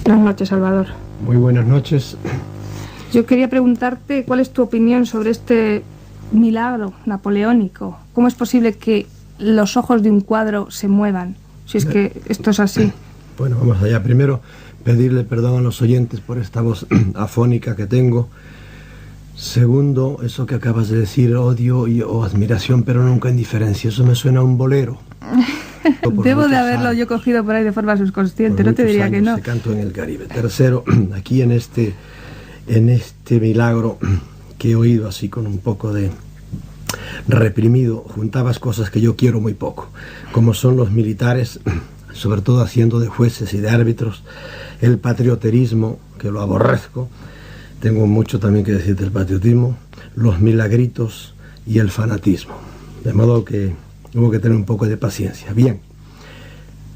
Buenas noches, Salvador. Muy buenas noches. Yo quería preguntarte cuál es tu opinión sobre este milagro napoleónico. ¿Cómo es posible que los ojos de un cuadro se muevan? Si es que esto es así. Bueno, vamos allá. Primero, pedirle perdón a los oyentes por esta voz afónica que tengo. Segundo, eso que acabas de decir, odio o admiración, pero nunca indiferencia. Eso me suena a un bolero. Debo de haberlo yo cogido por ahí de forma subconsciente, no te diría que no. Se cantó en el Caribe. Tercero, aquí en este milagro que he oído así con un poco de reprimido, juntabas cosas que yo quiero muy poco, como son los militares, sobre todo haciendo de jueces y de árbitros, el patrioterismo, que lo aborrezco, tengo mucho también que decir del patriotismo, los milagritos y el fanatismo, de modo que hubo que tener un poco de paciencia. Bien,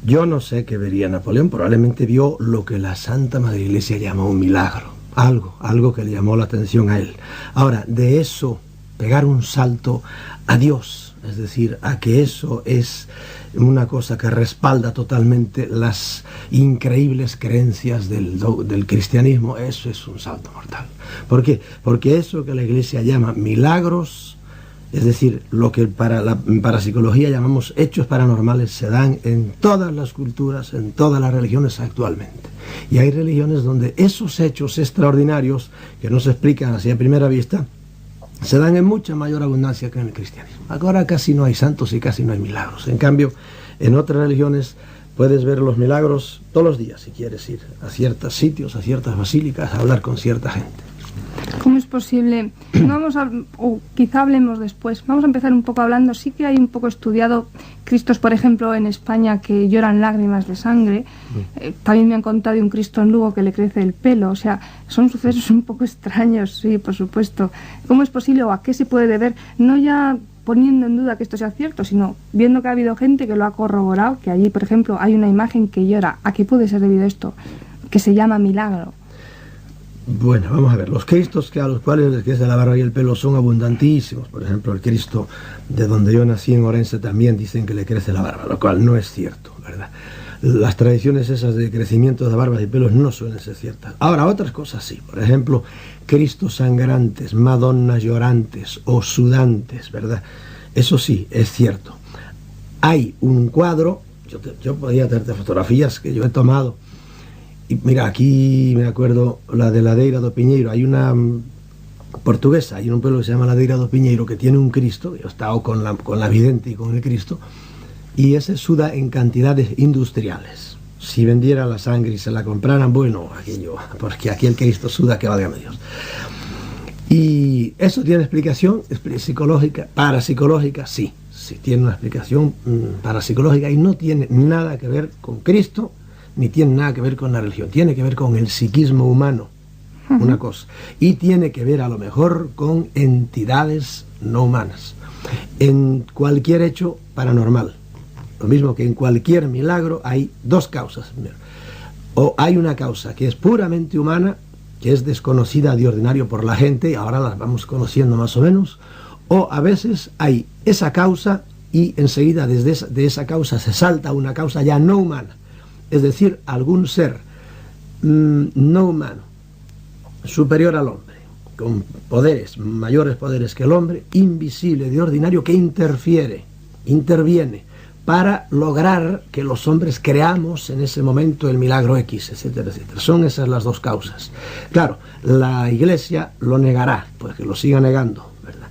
yo no sé qué vería Napoleón, probablemente vio lo que la Santa Madre Iglesia llama un milagro, algo que le llamó la atención a él. Ahora, de eso, pegar un salto a Dios, es decir, a que eso es una cosa que respalda totalmente las increíbles creencias del cristianismo, eso es un salto mortal. ¿Por qué? Porque eso que la Iglesia llama milagros, es decir, lo que para la parapsicología llamamos hechos paranormales, se dan en todas las culturas, en todas las religiones actualmente. Y hay religiones donde esos hechos extraordinarios, que no se explican así a primera vista, se dan en mucha mayor abundancia que en el cristianismo. Ahora casi no hay santos y casi no hay milagros. En cambio, en otras religiones puedes ver los milagros todos los días, si quieres ir a ciertos sitios, a ciertas basílicas, a hablar con cierta gente. ¿Cómo es posible? O quizá hablemos después. Vamos a empezar un poco hablando. Sí que hay un poco estudiado Cristos, por ejemplo, en España que lloran lágrimas de sangre. También me han contado de un Cristo en Lugo que le crece el pelo. O sea, son sucesos un poco extraños, sí, por supuesto. ¿Cómo es posible o a qué se puede deber? No ya poniendo en duda que esto sea cierto, sino viendo que ha habido gente que lo ha corroborado, que allí, por ejemplo, hay una imagen que llora. ¿A qué puede ser debido esto? Que se llama milagro. Bueno, vamos a ver, los cristos a los cuales les crece la barba y el pelo son abundantísimos. Por ejemplo, el Cristo de donde yo nací en Orense también dicen que le crece la barba, lo cual no es cierto, ¿verdad? Las tradiciones esas de crecimiento de barbas y pelos no suelen ser ciertas. Ahora, otras cosas sí, por ejemplo, Cristos sangrantes, Madonnas llorantes o sudantes, ¿verdad? Eso sí, es cierto. Hay un cuadro, yo podría darte fotografías que yo he tomado. Y mira, aquí me acuerdo la de Ladeira do Piñeiro. Hay una portuguesa, hay un pueblo que se llama Ladeira do Piñeiro que tiene un Cristo. Yo he estado con la vidente y con el Cristo, y ese suda en cantidades industriales. Si vendiera la sangre y se la compraran, bueno, aquello, porque aquí el Cristo suda que válgame Dios. Y eso tiene explicación psicológica, parapsicológica, sí tiene una explicación parapsicológica, y no tiene nada que ver con Cristo, ni tiene nada que ver con la religión, tiene que ver con el psiquismo humano, una cosa, y tiene que ver a lo mejor con entidades no humanas, en cualquier hecho paranormal, lo mismo que en cualquier milagro hay dos causas, o hay una causa que es puramente humana, que es desconocida de ordinario por la gente, y ahora las vamos conociendo más o menos, o a veces hay esa causa y enseguida de esa causa se salta a una causa ya no humana. Es decir, algún ser no humano, superior al hombre, con poderes, mayores poderes que el hombre, invisible de ordinario, que interviene para lograr que los hombres creamos en ese momento el milagro X, etcétera, etcétera. Son esas las dos causas. Claro, la Iglesia lo negará, pues que lo siga negando, ¿verdad?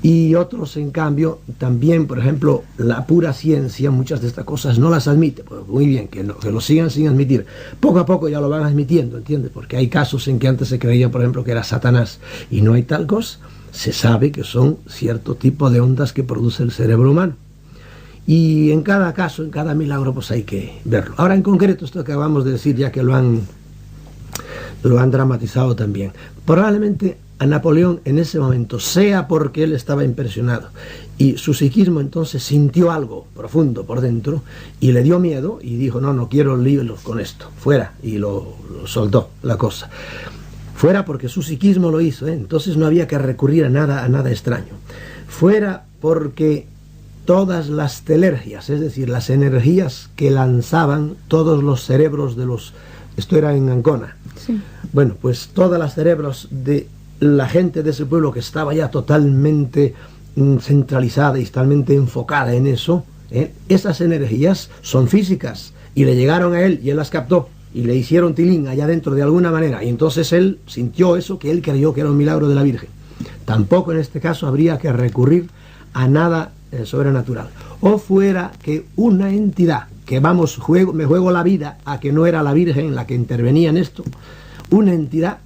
Y otros, en cambio, también, por ejemplo, la pura ciencia, muchas de estas cosas no las admite. Pues muy bien, que lo sigan sin admitir. Poco a poco ya lo van admitiendo, ¿entiendes? Porque hay casos en que antes se creía, por ejemplo, que era Satanás, y no hay tal cosa. Se sabe que son cierto tipo de ondas que produce el cerebro humano. Y en cada caso, en cada milagro, pues hay que verlo. Ahora, en concreto, esto que acabamos de decir, ya que lo han dramatizado también, probablemente a Napoleón en ese momento, sea porque él estaba impresionado y su psiquismo entonces sintió algo profundo por dentro y le dio miedo y dijo, no quiero líos con esto, fuera, y lo soltó la cosa. Fuera porque su psiquismo lo hizo, entonces no había que recurrir a nada extraño. Fuera porque todas las telergias, es decir, las energías que lanzaban todos los cerebros de los Esto era en Ancona. Sí. Bueno, pues todas las cerebros de la gente de ese pueblo que estaba ya totalmente centralizada y totalmente enfocada en eso, esas energías son físicas y le llegaron a él y él las captó y le hicieron tilín allá dentro de alguna manera, y entonces él sintió eso que él creyó que era un milagro de la Virgen. Tampoco en este caso habría que recurrir a nada sobrenatural. O fuera que una entidad, que vamos, me juego la vida a que no era la Virgen la que intervenía en esto, una entidad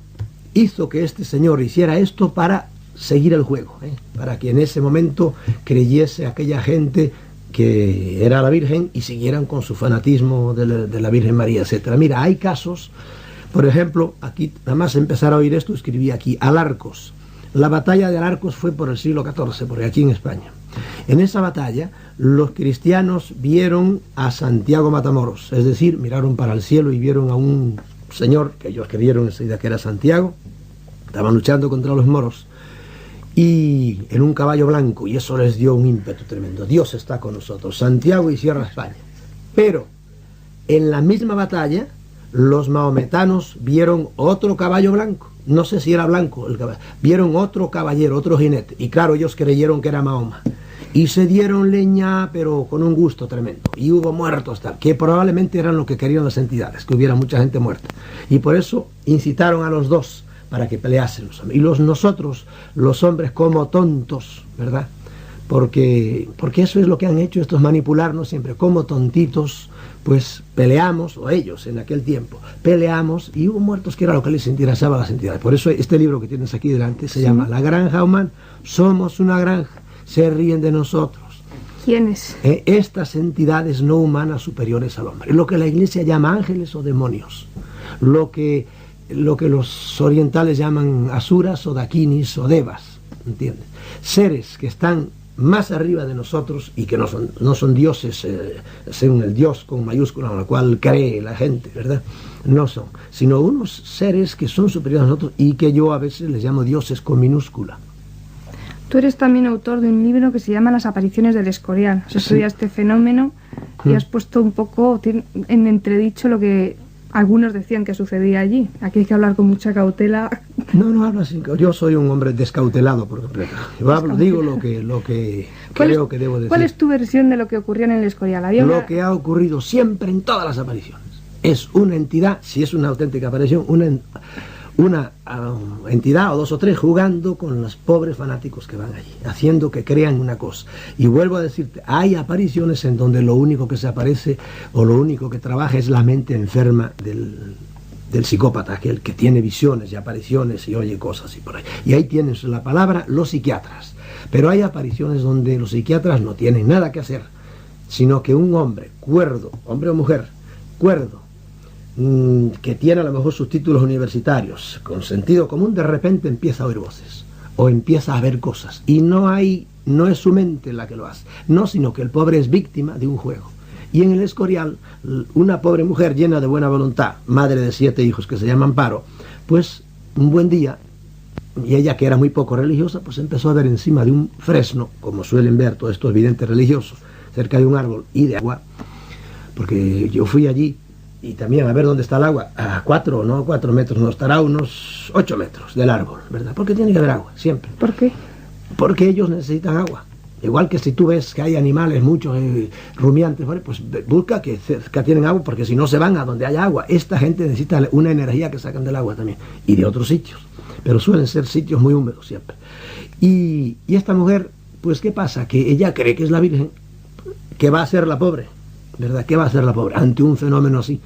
hizo que este señor hiciera esto para seguir el juego, para que en ese momento creyese aquella gente que era la Virgen y siguieran con su fanatismo de la Virgen María, etcétera. Mira, hay casos, por ejemplo, aquí, nada más empezar a oír esto, escribí aquí, Alarcos. La batalla de Alarcos fue por el siglo XIV, porque aquí en España. En esa batalla, los cristianos vieron a Santiago Matamoros, es decir, miraron para el cielo y vieron a un señor que ellos creyeron enseguida que era Santiago. Estaban luchando contra los moros y en un caballo blanco, y eso les dio un ímpetu tremendo. Dios está con nosotros, Santiago y cierra España. Pero en la misma batalla los maometanos vieron otro caballo blanco, no sé si era blanco el caballo, vieron otro caballero, otro jinete, y claro, ellos creyeron que era Mahoma, y se dieron leña, pero con un gusto tremendo, y hubo muertos, que probablemente eran lo que querían las entidades, que hubiera mucha gente muerta, y por eso incitaron a los dos para que peleasen los hombres, y nosotros, los hombres, como tontos, ¿verdad? Porque eso es lo que han hecho estos, manipularnos siempre, como tontitos, pues peleamos, o ellos en aquel tiempo, peleamos, y hubo muertos, que era lo que les interesaba a las entidades. Por eso este libro que tienes aquí delante se llama La Granja Humana. Somos una granja, se ríen de nosotros. ¿Quiénes? Estas entidades no humanas superiores al hombre, lo que la Iglesia llama ángeles o demonios, lo que los orientales llaman asuras o dakinis o devas, ¿entiendes? Seres que están más arriba de nosotros y que no son dioses, según el Dios con mayúscula, en la cual cree la gente, ¿verdad? No son, sino unos seres que son superiores a nosotros y que yo a veces les llamo dioses con minúscula. Tú eres también autor de un libro que se llama Las apariciones del Escorial. Has estudiado este fenómeno y has puesto un poco en entredicho lo que algunos decían que sucedía allí. Aquí hay que hablar con mucha cautela. No hablo así. Yo soy un hombre descautelado por completo. Yo digo lo que creo que debo decir. ¿Cuál es tu versión de lo que ocurrió en el Escorial? Lo que ha ocurrido siempre en todas las apariciones. Es una entidad, si es una auténtica aparición, una entidad o dos o tres jugando con los pobres fanáticos que van allí, haciendo que crean una cosa. Y vuelvo a decirte, hay apariciones en donde lo único que se aparece o lo único que trabaja es la mente enferma del psicópata, aquel que tiene visiones y apariciones y oye cosas y por ahí. Y ahí tienes la palabra los psiquiatras. Pero hay apariciones donde los psiquiatras no tienen nada que hacer, sino que un hombre cuerdo, hombre o mujer, cuerdo, que tiene a lo mejor sus títulos universitarios, con sentido común, de repente empieza a oír voces, o empieza a ver cosas, y no es su mente la que lo hace, no, sino que el pobre es víctima de un juego. Y en el Escorial, una pobre mujer llena de buena voluntad, madre de 7 hijos, que se llama Amparo, pues un buen día, y ella, que era muy poco religiosa, pues empezó a ver encima de un fresno, como suelen ver todos estos videntes religiosos, cerca de un árbol y de agua, porque yo fui allí y también a ver dónde está el agua, a 4 metros, no estará a unos 8 metros del árbol, ¿verdad? Porque tiene que haber agua, siempre. ¿Por qué? Porque ellos necesitan agua. Igual que si tú ves que hay animales, muchos rumiantes, pues busca que tienen agua, porque si no se van a donde haya agua. Esta gente necesita una energía que sacan del agua también, y de otros sitios, pero suelen ser sitios muy húmedos siempre. Y esta mujer, pues ¿qué pasa? Que ella cree que es la Virgen, que va a ser la pobre, ¿verdad? ¿Qué va a hacer la pobre ante un fenómeno así?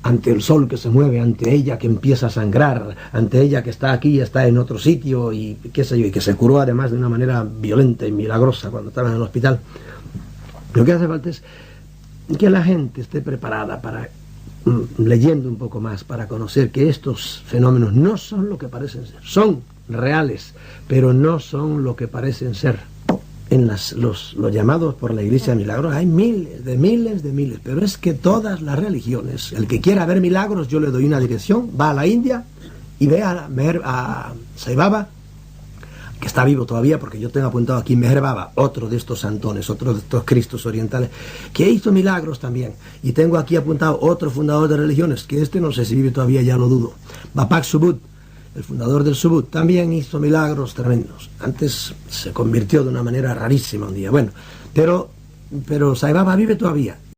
Ante el sol que se mueve, ante ella que empieza a sangrar, ante ella que está aquí y está en otro sitio, y qué sé yo, y que se curó además de una manera violenta y milagrosa cuando estaba en el hospital. Lo que hace falta es que la gente esté preparada para, leyendo un poco más, para conocer que estos fenómenos no son lo que parecen ser, son reales, pero no son lo que parecen ser. En los llamados por la Iglesia milagros hay miles, pero es que todas las religiones, el que quiera ver milagros, yo le doy una dirección, va a la India y ve a Sai Baba, que está vivo todavía, porque yo tengo apuntado aquí Meher Baba, otro de estos santones, otro de estos cristos orientales, que hizo milagros también. Y tengo aquí apuntado otro fundador de religiones, que este no sé si vive todavía, ya lo dudo. Bapak Subud, el fundador del Subud, también hizo milagros tremendos. Antes se convirtió de una manera rarísima un día. Bueno, pero Sai Baba vive todavía.